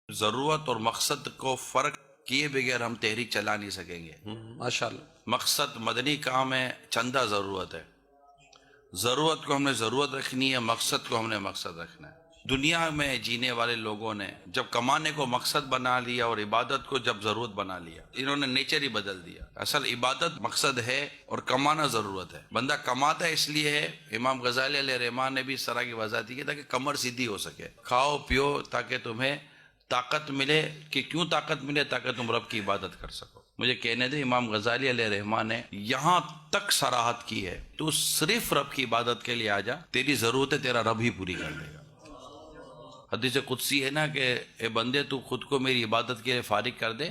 ضرورت اور مقصد کو فرق کیے بغیر ہم تحریک چلا نہیں سکیں گے۔ ماشاءاللہ۔ مقصد مدنی کام ہے، چندہ ضرورت ہے۔ ضرورت کو ہم نے ضرورت رکھنی ہے، مقصد کو ہم نے مقصد رکھنا ہے۔ دنیا میں جینے والے لوگوں نے جب کمانے کو مقصد بنا لیا اور عبادت کو جب ضرورت بنا لیا، انہوں نے نیچر ہی بدل دیا۔ اصل عبادت مقصد ہے اور کمانا ضرورت ہے۔ بندہ کماتا ہے اس لیے ہے، امام غزالی علیہ رحمٰن نے بھی اس طرح کی وضاحت کی تاکہ کمر سیدھی ہو سکے۔ کھاؤ پیو تاکہ تمہیں طاقت ملے، کہ کیوں طاقت ملے؟ تاکہ تم رب کی عبادت کر سکو۔ مجھے کہنے دے، امام غزالی علیہ رحمٰن نے یہاں تک صراحت کی ہے، تو صرف رب کی عبادت کے لیے آ جا، تیری ضرورتیں تیرا رب ہی پوری کر دے گا۔ حدیث قدسی ہے نا کہ اے بندے تو خود کو میری عبادت کے لیے فارغ کر دے،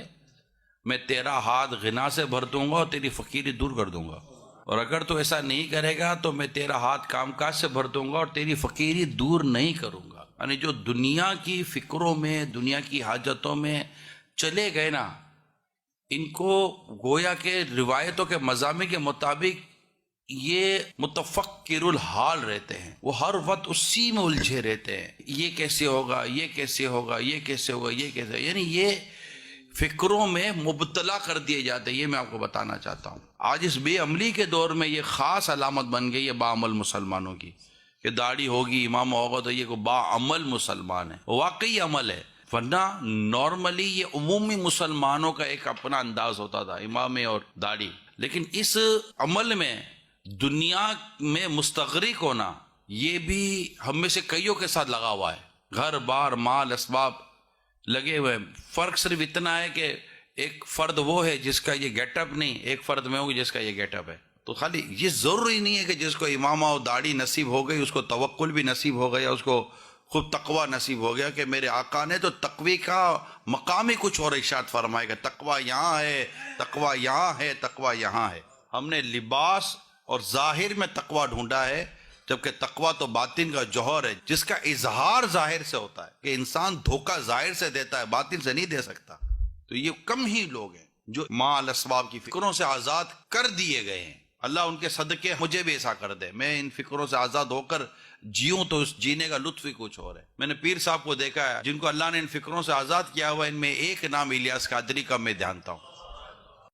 میں تیرا ہاتھ غنا سے بھر دوں گا اور تیری فقیری دور کر دوں گا، اور اگر تو ایسا نہیں کرے گا تو میں تیرا ہاتھ کام کاج سے بھر دوں گا اور تیری فقیری دور نہیں کروں گا۔ یعنی جو دنیا کی فکروں میں، دنیا کی حاجتوں میں چلے گئے نا، ان کو گویا کہ روایتوں کے مضامین کے مطابق یہ متفکر الحال رہتے ہیں، وہ ہر وقت اسی میں الجھے رہتے ہیں، یہ کیسے ہوگا، یہ کیسے ہوگا، یہ کیسے ہوگا، یہ کیسے، یعنی یہ فکروں میں مبتلا کر دیے جاتے ہیں۔ یہ میں آپ کو بتانا چاہتا ہوں، آج اس بے عملی کے دور میں یہ خاص علامت بن گئی ہے باعمل مسلمانوں کی، کہ داڑھی ہوگی، امام ہوگا تو یہ کوئی باعمل مسلمان ہے، واقعی عمل ہے۔ ورنہ نارملی یہ عمومی مسلمانوں کا ایک اپنا انداز ہوتا تھا، امام اور داڑھی، لیکن اس عمل میں دنیا میں مستغرق ہونا، یہ بھی ہم میں سے کئیوں کے ساتھ لگا ہوا ہے۔ گھر بار مال اسباب لگے ہوئے ہیں، فرق صرف اتنا ہے کہ ایک فرد وہ ہے جس کا یہ گیٹ اپ نہیں، ایک فرد میں ہوں جس کا یہ گیٹ اپ ہے۔ تو خالی یہ ضروری نہیں ہے کہ جس کو امامہ اور داڑھی نصیب ہو گئی اس کو توکل بھی نصیب ہو گیا، اس کو خوب تقوی نصیب ہو گیا، کہ میرے آقا نے تو تقوی کا مقام ہی کچھ اور ارشاد فرمائے گا، تقوی یہاں ہے، تقوی یہاں ہے، تقوی یہاں ہے۔ ہم نے لباس اور ظاہر میں تقوی ڈھونڈا ہے، جبکہ تقوی تو باطن کا جوہر ہے، جس کا اظہار ظاہر سے ہوتا ہے، کہ انسان دھوکہ ظاہر سے دیتا ہے، باطن سے نہیں دے سکتا۔ تو یہ کم ہی لوگ ہیں جو مال اسباب کی فکروں سے آزاد کر دیے گئے ہیں۔ اللہ ان کے صدقے مجھے بھی ایسا کر دے، میں ان فکروں سے آزاد ہو کر جیوں تو اس جینے کا لطف ہی کچھ اور ہے۔ میں نے پیر صاحب کو دیکھا ہے جن کو اللہ نے ان فکروں سے آزاد کیا ہوا، ان میں ایک نام الیاس قادری کا میں جانتا ہوں۔